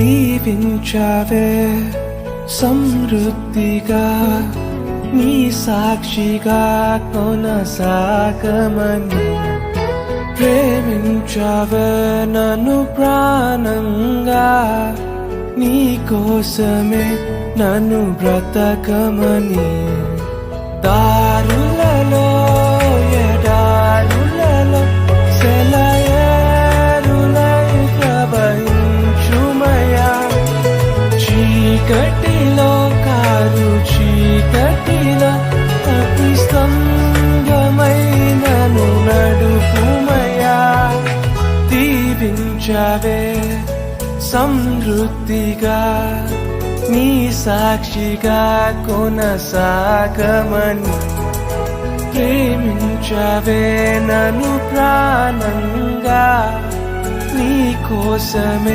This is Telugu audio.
దీవించావే సమృద్ధిగా నీ సాక్షిగా కొనసాగమని ప్రేమించావే నన్ను ప్రాణంగా నీ కోసమే నన్ను బ్రతకమని దారులలో ఎడారులలో సెలయేరులై ప్రవహించుమయా చీకటిలో కారు చీకటిలో అతి స్తంభమైనను నడుపుమయా దీవించావే సమృద్ధిగా నీ సాక్షిగా కొనసాగమని ప్రేమించవే నన్ను ప్రాణంగా నీ కోసమే